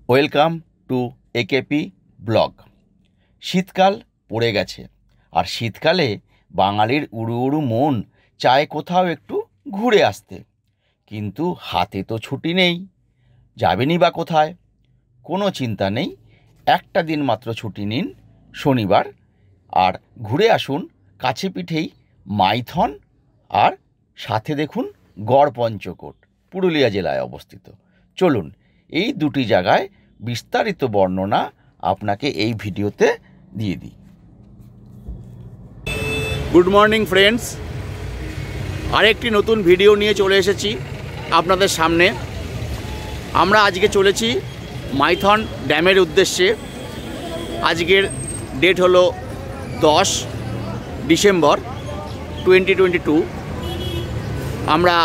Welcome to AKP blog. শীতকাল পড়ে গেছে, আর শীতকালে বাঙালির উড়ু উড়ু মন চায় কোথাও একটু ঘুরে আসতে, কিন্তু হাতে তো ছুটি নেই, যাবেনই বা কোথায়? কোনো চিন্তা নেই, একটা দিন মাত্র ছুটি নিন, শনিবার, আর ঘুরে আসুন কাছে পিঠেই মাইথন, আর সাথে দেখুন গড়পঞ্চকোট, পুরুলিয়া জেলায় অবস্থিত। চলুন এই দুটি জায়গায় বিস্তারিত বর্ণনা আপনাকে এই ভিডিওতে দিয়ে দিই। গুড মর্নিং ফ্রেন্ডস, আরেকটি নতুন ভিডিও নিয়ে চলে এসেছি আপনাদের সামনে। আমরা আজকে চলেছি মাইথন ড্যামের উদ্দেশ্যে। আজকের ডেট হলো 10 ডিসেম্বর 2022। আমরা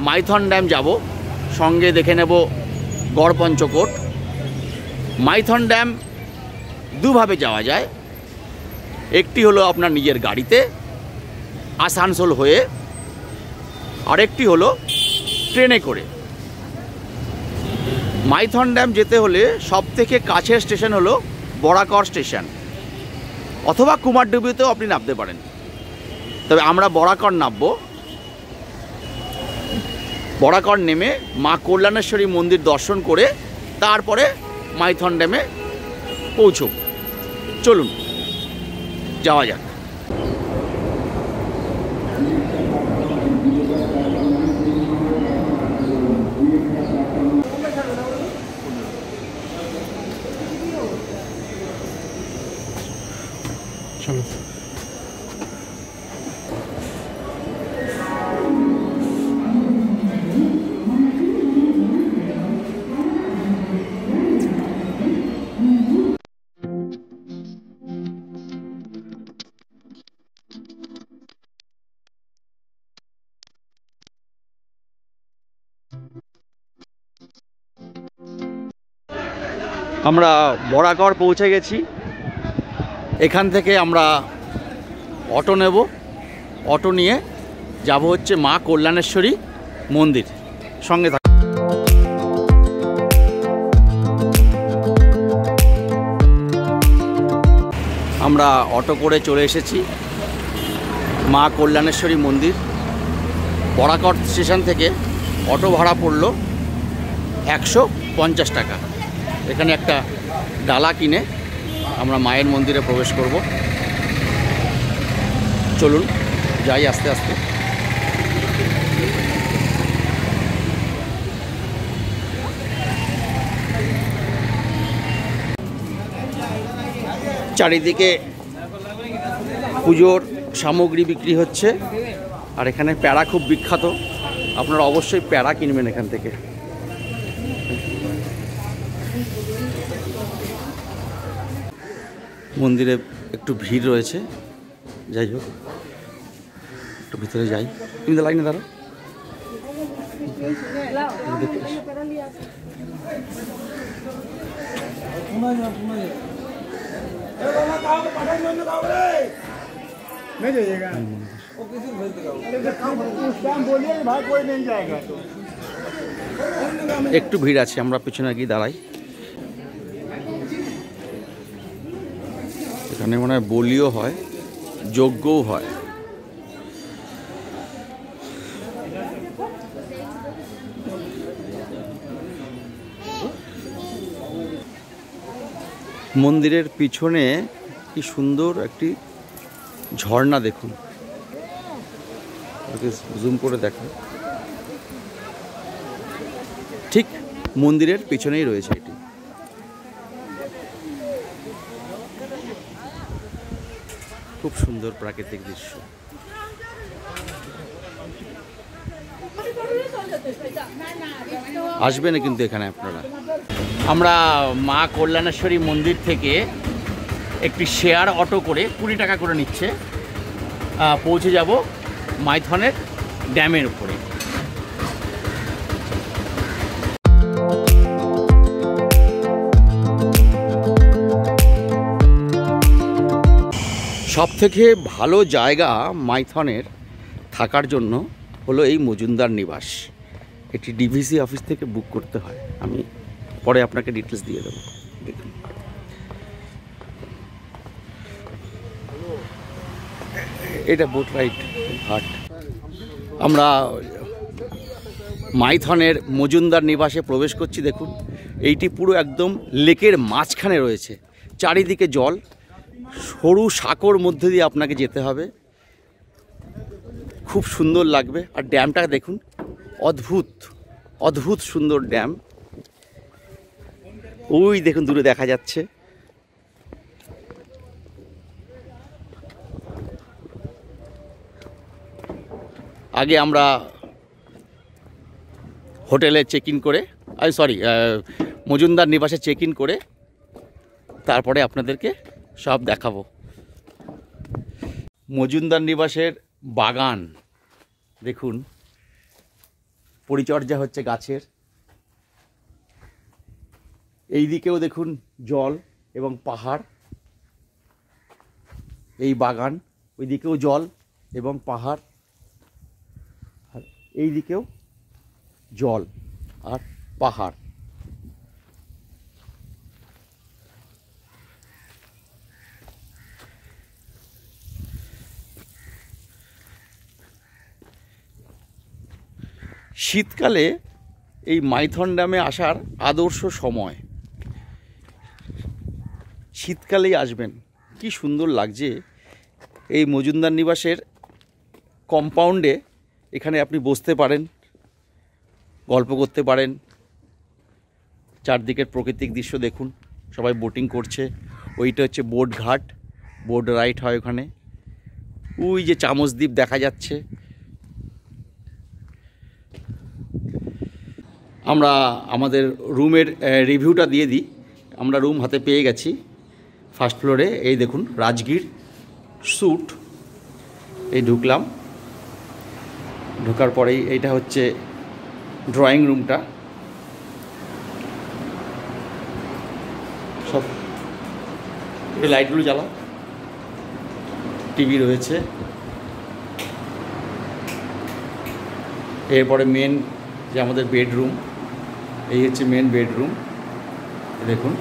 মাইথন ড্যাম যাব, সঙ্গে দেখে নেব গড়পঞ্চকোট। মাইথন ড্যাম দুভাবে যাওয়া যায়, একটি হলো আপনার নিজের গাড়িতে আসানসোল হয়ে, আরেকটি হলো ট্রেনে করে। মাইথন ড্যাম যেতে হলে সবথেকে কাছের স্টেশন হলো বরাকর স্টেশন, অথবা কুমারডুবিতেও আপনি নামতে পারেন। তবে আমরা বরাকর নামব। বরাকর নেমে মা কল্যাণেশ্বরী মন্দির দর্শন করে তারপরে মাইথন ড্যামে পৌঁছব। চলুন যাওয়া যাক। চলো। আমরা বরাকর পৌঁছে গেছি। এখান থেকে আমরা অটো নেব, অটো নিয়ে যাব হচ্ছে মা কল্যাণেশ্বরী মন্দির। সঙ্গে থাক। আমরা অটো করে চলে এসেছি মা কল্যাণেশ্বরী মন্দির। বরাকর স্টেশন থেকে অটো ভাড়া পড়লো 150 টাকা। এখানে একটা ডালা কিনে আমরা মায়ের মন্দিরে প্রবেশ করব। চলুন যাই আস্তে আস্তে। চারিদিকে পুজোর সামগ্রী বিক্রি হচ্ছে, আর এখানে প্যাড়া খুব বিখ্যাত। আপনারা অবশ্যই প্যাড়া কিনবেন এখান থেকে। মন্দিরে একটু ভিড় রয়েছে, যাই হোক একটু ভিতরে যাই। তুমি তো লাইনে দাঁড়ো। একটু ভিড় আছে, আমরা পিছনে গিয়ে দাঁড়াই। এখানে মনে হয় বলিও হয়, যজ্ঞও হয়। মন্দিরের পিছনে কি সুন্দর একটি ঝর্ণা, দেখুন, জুম করে দেখো। ঠিক মন্দিরের পিছনেই রয়েছে এটি। খুব সুন্দর প্রাকৃতিক দৃশ্য। আসবেন কিন্তু এখানে আপনারা। আমরা মা কল্যাণেশ্বরী মন্দির থেকে একটি শেয়ার অটো করে 20 টাকা করে নিচ্ছে, পৌঁছে যাব মাইথনের ড্যামের উপরে। সবথেকে ভালো জায়গা মাইথনের থাকার জন্য হলো এই মজুমদার নিবাস। এটি ডিভিসি অফিস থেকে বুক করতে হয়। আমি পরে আপনাকে ডিটেলস দিয়ে দেবো। দেখুন এটা বোট রাইড ঘাট। আমরা মাইথনের মজুমদার নিবাসে প্রবেশ করছি। দেখুন এইটি পুরো একদম লেকের মাঝখানে রয়েছে, চারিদিকে জল, সরু সাঁকোর মধ্যে দিয়ে আপনাকে যেতে হবে, খুব সুন্দর লাগবে। আর ড্যামটা দেখুন, অদ্ভুত অদ্ভুত সুন্দর ড্যাম। ওই দেখুন দূরে দেখা যাচ্ছে। আগে আমরা হোটেলে চেক ইন করে, মজুমদার নিবাসে চেক ইন করে তারপরে আপনাদেরকে সব দেখাবো। মজুমদার নিবাসের বাগান দেখুন, পরিচর্যা হচ্ছে গাছের। এই দিকেও দেখুন জল এবং পাহাড়, এই বাগান, ওই দিকেও জল এবং পাহাড়, আর এই দিকেও জল আর পাহাড়। শীতকালে এই মাইথন ড্যামে আসার আদর্শ সময়, শীতকালেই আসবেন। কি সুন্দর লাগছে এই মজুমদার নিবাসের কম্পাউন্ডে। এখানে আপনি বসতে পারেন, গল্প করতে পারেন। চারদিকের প্রাকৃতিক দৃশ্য দেখুন, সবাই বোটিং করছে। ওইটা হচ্ছে বোট ঘাট, বোট রাইড হয় ওখানে। ওই যে চামচদ্বীপ দেখা যাচ্ছে। আমরা আমাদের রুমের রিভিউটা দিয়ে দিই। আমরা রুম হাতে পেয়ে গেছি ফার্স্ট ফ্লোরে। এই দেখুন রাজগীর স্যুট। এই ঢুকলাম, ঢোকার পরেই এইটা হচ্ছে ড্রয়িং রুমটা। সব এই লাইটগুলো জ্বালা, টিভি রয়েছে। এরপরে মেন যে আমাদের বেডরুম, এই হচ্ছে মেন বেডরুম। দেখুন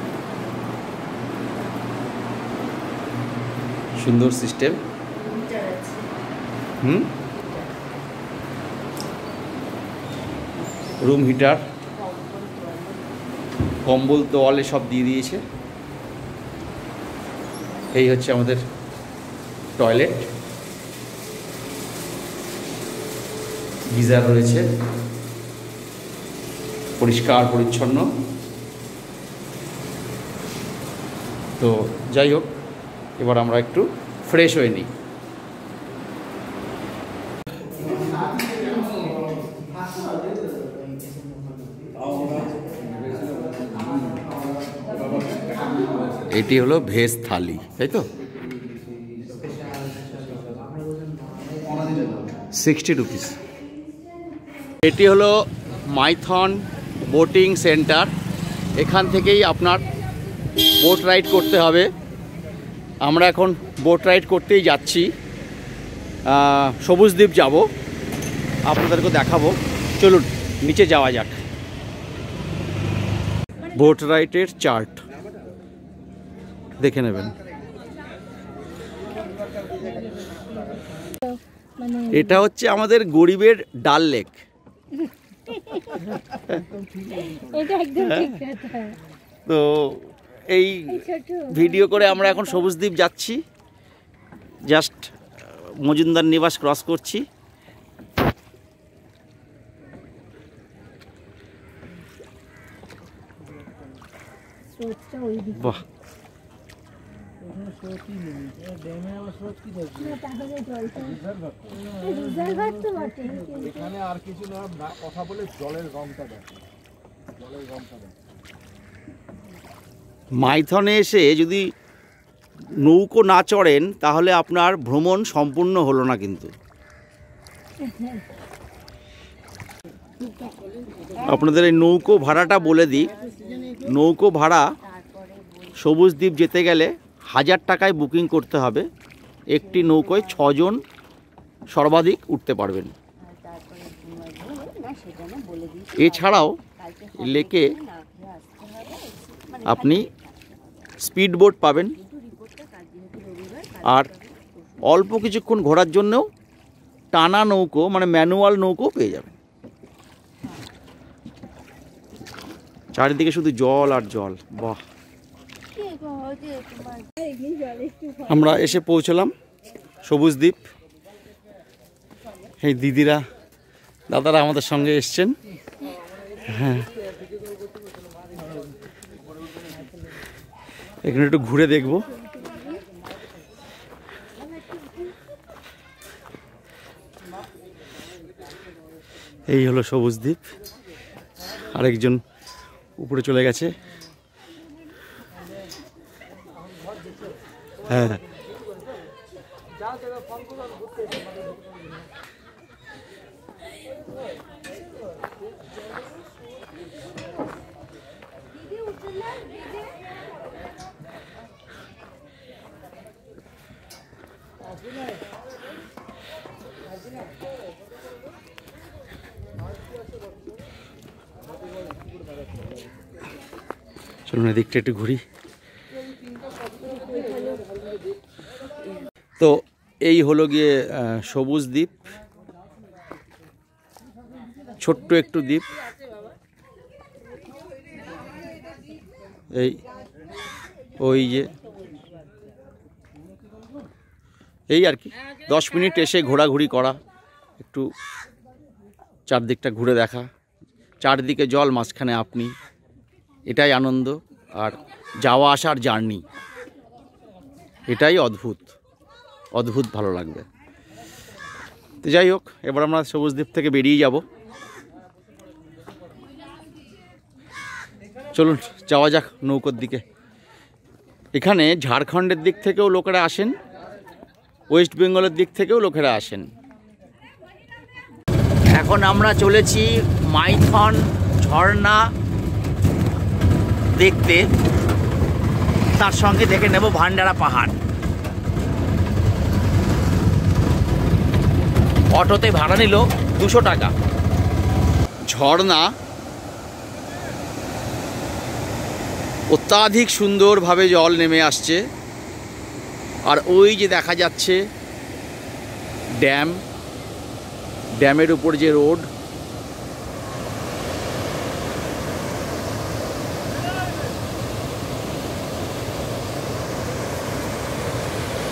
সুন্দর সিস্টেম। রুম হিটার, কম্বল তোয়ালে সব দিয়ে দিয়েছে। এই হচ্ছে আমাদের টয়লেট, গিজার রয়েছে, পরিষ্কার পরিচ্ছন্ন। তো যাই হোক, এবার আমরা একটু ফ্রেশ হয়ে নিই। এটি হলো ভেজ থালি, তাই তো? 60 রুপিস। এটি হলো মাইথন বোটিং সেন্টার। এখান থেকেই আপনার বোট রাইড করতে হবে। আমরা এখন বোট রাইড করতেই যাচ্ছি। সবুজদ্বীপ যাব, আপনাদেরকে দেখাবো। চলুন নিচে যাওয়া যাক। বোট রাইডের চার্ট দেখে নেবেন। এটা হচ্ছে আমাদের গরিবের ডাল লেক। তো এই ভিডিও করে আমরা এখন সবুজদ্বীপ যাচ্ছি। জাস্ট মজুমদার নিবাস ক্রস করছি। বাহ, মাইথনে এসে যদি নৌকো না চড়েন তাহলে আপনার ভ্রমণ সম্পূর্ণ হলো না। কিন্তু আপনাদের এই নৌকো ভাড়াটা বলে দিই। নৌকো ভাড়া সবুজদ্বীপ যেতে গেলে 1000 টাকায় বুকিং করতে হবে। একটি নৌকোয় 6 জন সর্বাধিক উঠতে পারবেন। এছাড়াও লেকে আপনি স্পিড বোট পাবেন, আর অল্প কিছুক্ষণ ঘোরার জন্যও টানা নৌকো মানে ম্যানুয়াল নৌকো পেয়ে যাবেন। চারিদিকে শুধু জল আর জল। বাহ, আমরা এসে পৌঁছলাম সবুজ দ্বীপ। এই দিদিরা দাদারা আমাদের সঙ্গে এসছেন। হ্যাঁ, এখানে একটু ঘুরে দেখব। এই হলো সবুজ দ্বীপ। আরেকজন উপরে চলে গেছে। হ্যাঁ, চলুন এদিকটা একটু ঘুরি। তো এই হলো গিয়ে সবুজ দ্বীপ, ছোট্ট একটু দ্বীপ। এই ওই যে এই আর কি 10 মিনিট এসে ঘোরাঘুরি করা, একটু চারদিকটা ঘুরে দেখা, চারদিকে জল, মাঝখানে আপনি, এটাই আনন্দ। আর যাওয়া আসার জার্নি এটাই অদ্ভুত অদ্ভুত ভালো লাগবে। তো যাই হোক, এবার আমরা সবুজ দ্বীপ থেকে বেরিয়ে যাব। চলুন যাওয়া যাক নৌকোর দিকে। এখানে ঝাড়খণ্ডের দিক থেকেও লোকেরা আসেন, ওয়েস্ট বেঙ্গলের দিক থেকেও লোকেরা আসেন। এখন আমরা চলেছি মাইথন ঝর্ণা দেখতে, তার সঙ্গে দেখে নেব ভান্ডারা পাহাড়। অটোতে ভাড়া নিল 200 টাকা। ঝর্ণা অত্যাধিক সুন্দরভাবে জল নেমে আসছে, আর ওই যে দেখা যাচ্ছে ড্যাম, ড্যামের উপর যে রোড,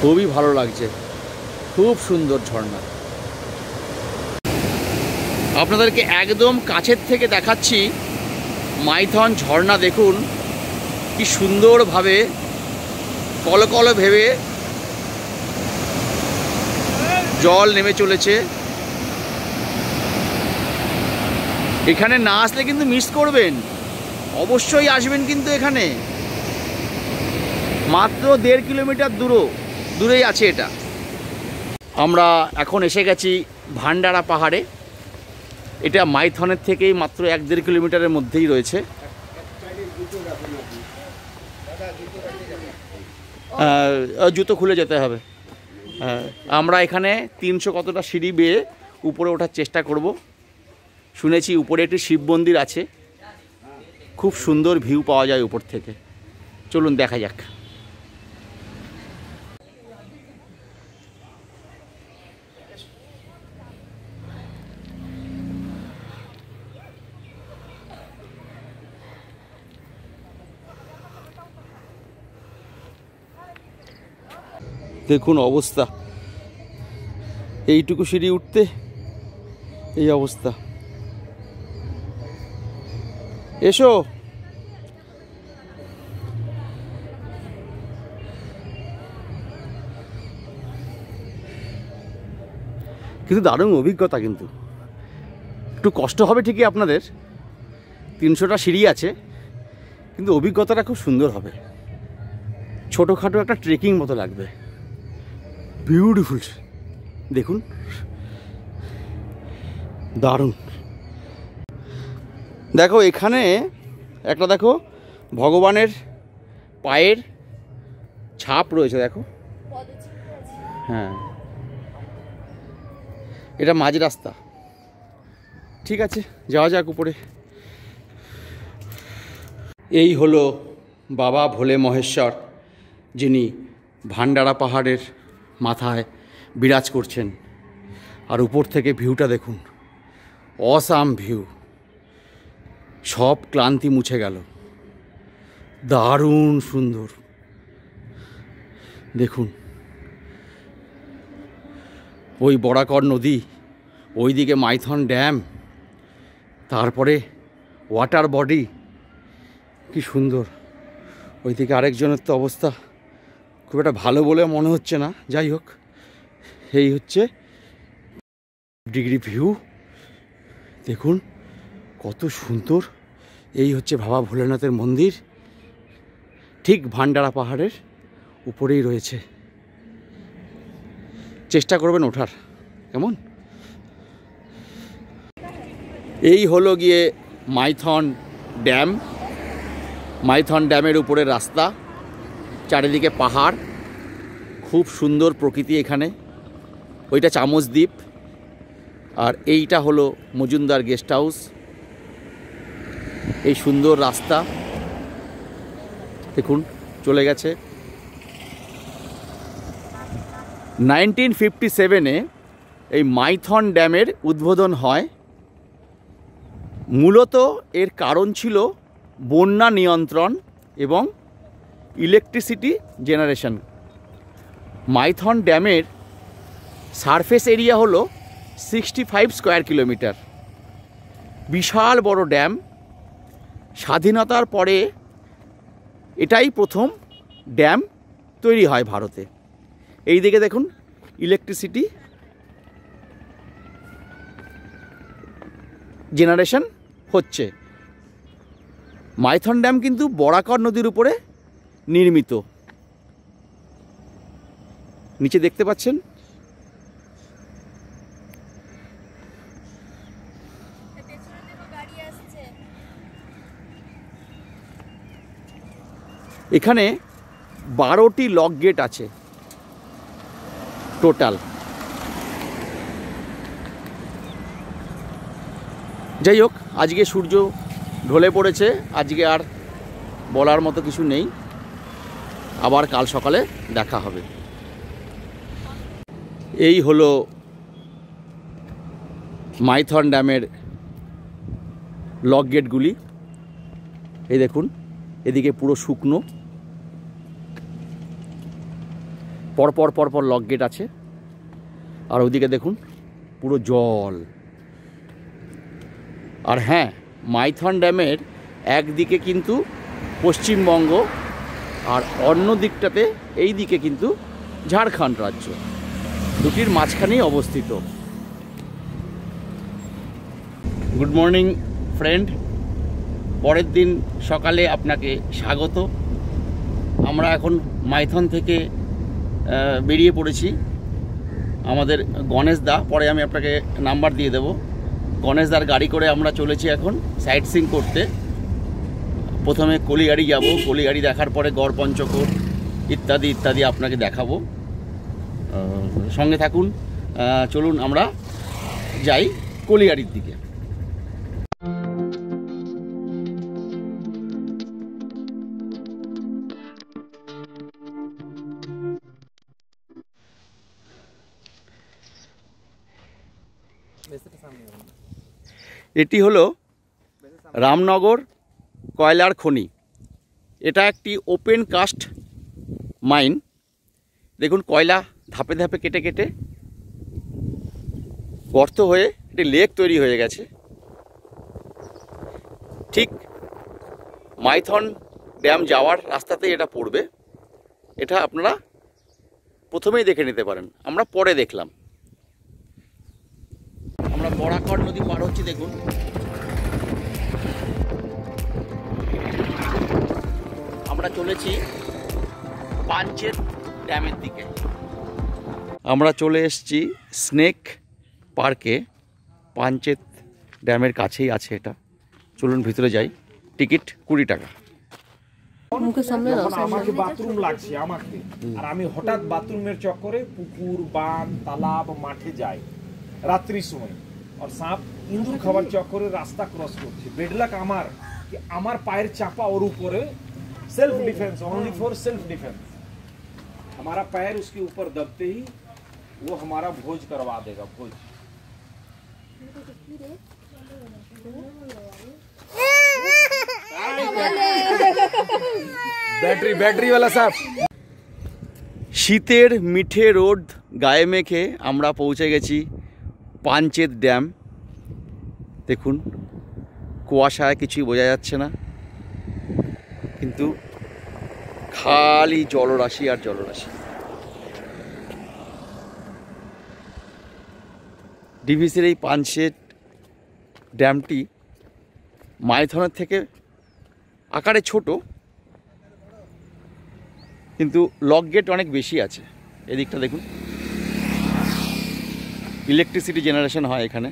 খুবই ভালো লাগছে, খুব সুন্দর ঝর্ণা। আপনাদেরকে একদম কাছের থেকে দেখাচ্ছি মাইথন ঝর্ণা। দেখুন কি সুন্দরভাবে কলকল ভেবে জল নেমে চলেছে। এখানে না আসলে কিন্তু মিস করবেন, অবশ্যই আসবেন কিন্তু। এখানে মাত্র 1.5 কিলোমিটার দূরেই আছে এটা। আমরা এখন এসে গেছি ভান্ডারা পাহাড়ে। এটা মাইথনের থেকেই মাত্র 1-1.5 কিলোমিটারের মধ্যেই রয়েছে। জুতো খুলে যেতে হবে। আমরা এখানে 300 কতটা সিঁড়ি বেয়ে উপরে ওঠার চেষ্টা করব। শুনেছি উপরে একটি শিব মন্দির আছে, খুব সুন্দর ভিউ পাওয়া যায় উপর থেকে। চলুন দেখা যাক। দেখুন অবস্থা, এইটুকু সিঁড়ি উঠতে এই অবস্থা। এসো, কিন্তু দারুণ অভিজ্ঞতা। কিন্তু একটু কষ্ট হবে ঠিকই আপনাদের, 300টা সিঁড়ি আছে, কিন্তু অভিজ্ঞতাটা খুব সুন্দর হবে। ছোটোখাটো একটা ট্রেকিং মতো লাগবে। বিউটিফুল, দেখুন দারুণ। দেখো এখানে একটা, দেখো ভগবানের পায়ের ছাপ রয়েছে, দেখো। হ্যাঁ, এটা মাঝ রাস্তা। ঠিক আছে, যাওয়া যাক উপরে। এই হলো বাবা ভোলে মহেশ্বর, যিনি ভান্ডারা পাহাড়ের মাথায় বিরাজ করছেন। আর উপর থেকে ভিউটা দেখুন, অসাম ভিউ, সব ক্লান্তি মুছে গেল, দারুণ সুন্দর। দেখুন ওই বরাকর নদী, ওইদিকে মাইথন ড্যাম, তারপরে ওয়াটার বডি, কি সুন্দর। ওইদিকে আরেকজনের তো অবস্থা খুব একটা ভালো বলে মনে হচ্ছে না। যাই হোক, এই হচ্ছে ডিগ্রি ভিউ, দেখুন কত সুন্দর। এই হচ্ছে বাবা ভোলেনাথের মন্দির, ঠিক ভান্ডারা পাহাড়ের উপরেই রয়েছে। চেষ্টা করবেন ওঠার, কেমন। এই হলো গিয়ে মাইথন ড্যাম। মাইথন ড্যামের উপরে রাস্তা, চারিদিকে পাহাড়, খুব সুন্দর প্রকৃতি এখানে। ওইটা চামচ দ্বীপ, আর এইটা হলো মজুমদার গেস্ট হাউস। এই সুন্দর রাস্তা দেখুন চলে গেছে। 1957-এ এই মাইথন ড্যামের উদ্বোধন হয়। মূলত এর কারণ ছিল বন্যা নিয়ন্ত্রণ এবং ইলেকট্রিসিটি জেনারেশন। মাইথন ড্যামের সারফেস এরিয়া হলো 65 স্কোয়ার কিলোমিটার, বিশাল বড় ড্যাম। স্বাধীনতার পরে এটাই প্রথম ড্যাম তৈরি হয় ভারতে। এই দিকে দেখুন ইলেকট্রিসিটি জেনারেশন হচ্ছে। মাইথন ড্যাম কিন্তু বরাকর নদীর উপরে নির্মিত। নিচে দেখতে পাচ্ছেন এখানে 12টি লক গেট আছে টোটাল। যাই হোক, আজকে সূর্য ঢলে পড়েছে, আজকে আর বলার মতো কিছু নেই, আবার কাল সকালে দেখা হবে। এই হলো মাইথন ড্যামের লক গেটগুলি। এই দেখুন, এদিকে পুরো শুকনো, পরপর পরপর লক গেট আছে, আর ওইদিকে দেখুন পুরো জল। আর হ্যাঁ, মাইথন ড্যামের একদিকে কিন্তু পশ্চিমবঙ্গ, আর অন্য দিকটাতে এই দিকে কিন্তু ঝাড়খণ্ড রাজ্য, দুটির মাঝখানেই অবস্থিত। গুড মর্নিং ফ্রেন্ড, পরের দিন সকালে আপনাকে স্বাগত। আমরা এখন মাইথন থেকে বেরিয়ে পড়েছি। আমাদের গণেশ দা, পরে আমি আপনাকে নাম্বার দিয়ে দেব, গণেশ দার গাড়ি করে আমরা চলেছি এখন সাইট সিইং করতে। প্রথমে কলিগাড়ি যাব, কলিগাড়ি দেখার পরে গড় পঞ্চকোট ইত্যাদি ইত্যাদি আপনাকে দেখাবো। সঙ্গে থাকুন, চলুন আমরা যাই কলিগাড়ির দিকে। এটি হলো রামনগর কয়লার খনি। এটা একটি ওপেন কাস্ট মাইন। দেখুন কয়লা ধাপে ধাপে কেটে কেটে গর্ত হয়ে একটি লেক তৈরি হয়ে গেছে। ঠিক মাইথন ড্যাম যাওয়ার রাস্তাতেই এটা পড়বে। এটা আপনারা প্রথমেই দেখে নিতে পারেন, আমরা পরে দেখলাম। আমরা বরাকর নদী পার হচ্ছি, দেখুন আমরা চলেছি পাঞ্চেত ড্যামের দিকে। আমরা চলে এসেছি স্নেক পার্কে, পাঞ্চেত ড্যামের কাছেই আছে এটা। চলুন ভিতরে যাই, টিকিট 20 টাকা। আমাকে বাথরুম লাগছে আমাকে, আর আমি হঠাৎ বাথরুমের চক্করে পুকুর, বাঁধ, তালাব, মাঠে যাই রাত্রির সময়, আর সাপ ইঁদুর খাবার চক্করে রাস্তা ক্রস করছে। বেডলাক আমার পায়ের চাপা ওর উপরে self defence, only for self defence. हमारा पैर उसके ऊपर दबते ही वो हमारा भोज करवा देगा, भोज। बैटरी वाला साहब। শীতের মিঠে রোদ গায়ে মেখে আমরা পৌঁছে গেছি পাঞ্চেত ড্যাম। দেখুন কুয়াশায় কিছুই বোঝা যাচ্ছে না, কিন্তু খালি জলরাশি আর জলরাশি। ডিভিসির এই পাঞ্চেত ড্যামটি মাইথনের থেকে আকারে ছোট, কিন্তু লক গেট অনেক বেশি আছে। এদিকটা দেখুন, ইলেকট্রিসিটি জেনারেশন হয় এখানে।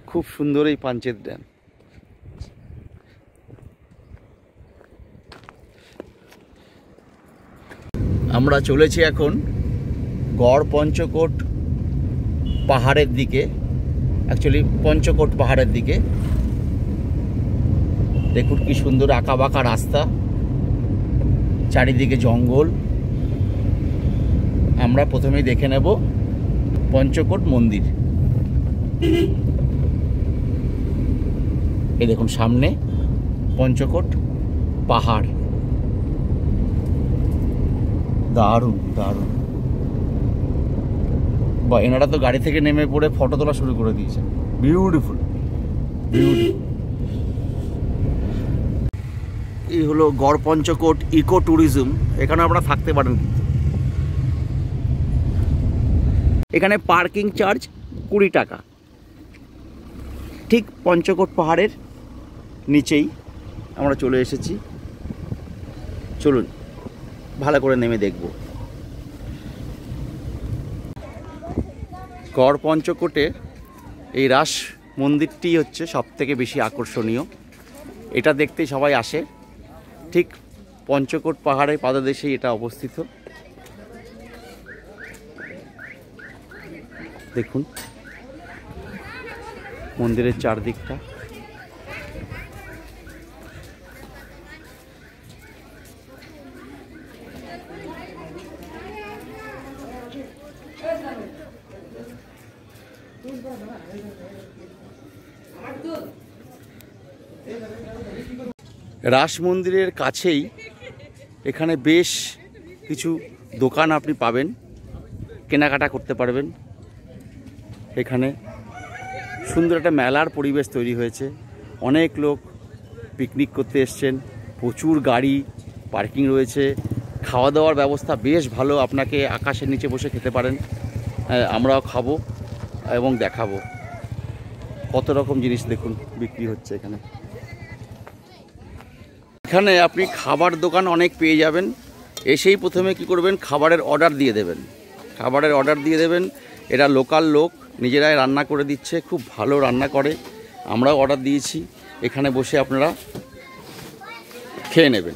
খুব সুন্দর এই পাঞ্চেত ড্যাম। আমরা চলেছি এখন গড় পঞ্চকোট পাহাড়ের দিকে, অ্যাকচুয়ালি পঞ্চকোট পাহাড়ের দিকে। দেখুন কি সুন্দর আঁকা বাঁকা রাস্তা, চারিদিকে জঙ্গল। আমরা প্রথমেই দেখে নেব পঞ্চকোট মন্দির। এই দেখুন সামনে পঞ্চকোট পাহাড়, দারুণ দারুণ। বা এনারা তো গাড়ি থেকে নেমে পড়ে ফটো তোলা শুরু করে দিয়েছে। Beautiful beautiful. এই হলো গড় পঞ্চকোট ইকো ট্যুরিজম। এখানে আপনারা থাকতে পারেন। এখানে পার্কিং চার্জ 20 টাকা। ঠিক পঞ্চকোট পাহাড়ের নিচেই আমরা চলে এসেছি। চলুন ভালো করে নেমে দেখব। গড় পঞ্চকোটে এই রাস মন্দিরটি হচ্ছে সবথেকে বেশি আকর্ষণীয়। এটা দেখতেই সবাই আসে। ঠিক পঞ্চকোট পাহাড়ের পাদদেশেই এটা অবস্থিত। দেখুন মন্দিরের চারদিকটা। রাস মন্দিরের কাছেই এখানে বেশ কিছু দোকান আপনি পাবেন, কেনাকাটা করতে পারবেন। এখানে সুন্দর একটা মেলার পরিবেশ তৈরি হয়েছে। অনেক লোক পিকনিক করতে এসছেন, প্রচুর গাড়ি পার্কিং রয়েছে। খাওয়া দাওয়ার ব্যবস্থা বেশ ভালো, আপনাকে আকাশের নিচে বসে খেতে পারেন। আমরাও খাবো এবং দেখাবো কত রকম জিনিস দেখুন বিক্রি হচ্ছে এখানে। এখানে আপনি খাবার দোকান অনেক পেয়ে যাবেন। এসেই প্রথমে কি করবেন, খাবারের অর্ডার দিয়ে দেবেন। খাবারের অর্ডার দিয়ে দেবেন। এরা লোকাল লোক, নিজেরাই রান্না করে দিচ্ছে, খুব ভালো রান্না করে। আমরাও অর্ডার দিয়েছি। এখানে বসে আপনারা খেয়ে নেবেন।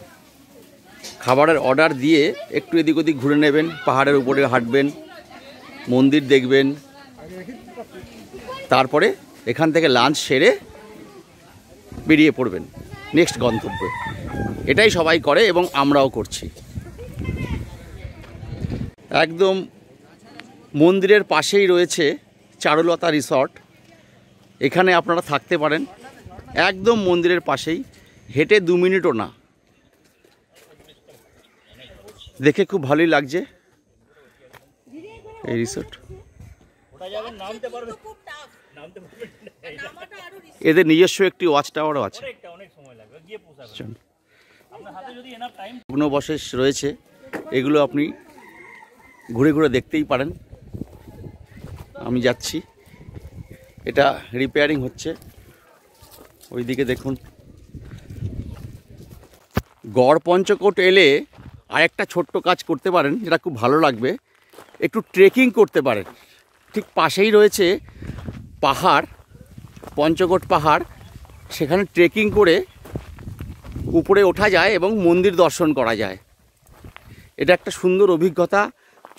খাবারের অর্ডার দিয়ে একটু এদিক ওদিক ঘুরে নেবেন, পাহাড়ের উপরে হাঁটবেন, মন্দির দেখবেন। তারপরে এখান থেকে লাঞ্চ সেরে বেরিয়ে পড়বেন নেক্সট গন্তব্যে। এটাই সবাই করে এবং আমরাও করছি। একদম মন্দিরের পাশেই রয়েছে চারুলতা রিসর্ট। এখানে আপনারা থাকতে পারেন, একদম মন্দিরের পাশেই, হেঁটে 2 মিনিটও না। দেখে খুব ভালোই লাগছে এই রিসর্ট। এদের নিজস্ব একটি ওয়াচ টাওয়ারও আছে। ভগ্নবশেষ রয়েছে, এগুলো আপনি ঘুরে ঘুরে দেখতেই পারেন। আমি যাচ্ছি, এটা রিপেয়ারিং হচ্ছে। ওইদিকে দেখুন। গড় পঞ্চকোট এলে আরেকটা ছোট্ট কাজ করতে পারেন, যেটা খুব ভালো লাগবে। একটু ট্রেকিং করতে পারেন। ঠিক পাশেই রয়েছে পাহাড়, পঞ্চকোট পাহাড়। সেখানে ট্রেকিং করে উপরে ওঠা যায় এবং মন্দির দর্শন করা যায়। এটা একটা সুন্দর অভিজ্ঞতা।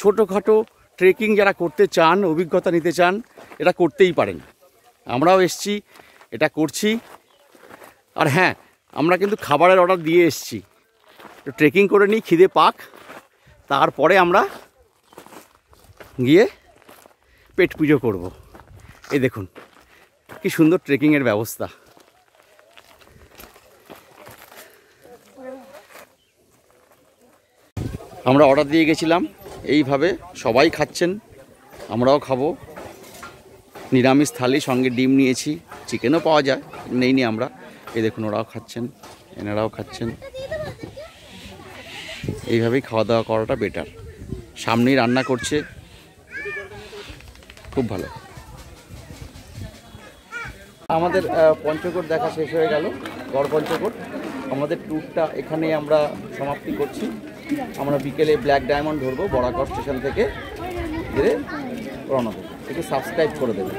ছোটোখাটো ট্রেকিং যারা করতে চান, অভিজ্ঞতা নিতে চান, এটা করতেই পারেন। আমরাও এসছি, এটা করছি। আর হ্যাঁ, আমরা কিন্তু খাবারের অর্ডার দিয়ে এসছি। ট্রেকিং করে নিই, খিদে পাক, তারপরে আমরা গিয়ে পেট পুজো করব। এই দেখুন কি সুন্দর ট্রেকিংয়ের ব্যবস্থা। আমরা অর্ডার দিয়ে গেছিলাম, এইভাবে সবাই খাচ্ছেন, আমরাও খাবো। নিরামিষ থালি, সঙ্গে ডিম নিয়েছি, চিকেনও পাওয়া যায়, নেইনি আমরা। এই দেখুন ওরাও খাচ্ছেন, এনারাও খাচ্ছেন। এইভাবেই খাওয়া দাওয়া করাটা বেটার। সামনেই রান্না করছে, খুব ভালো। আমাদের পঞ্চকোট দেখা শেষ হয়ে গেল, গড় পঞ্চকোট। আমাদের ট্যুরটা এখানেই আমরা সমাপ্তি করছি। আমরা বিকেলে ব্ল্যাক ডায়মন্ড ধরবো বরাকর স্টেশন থেকে ধীরে রওনা দেবো। একটু সাবস্ক্রাইব করে দেবেন।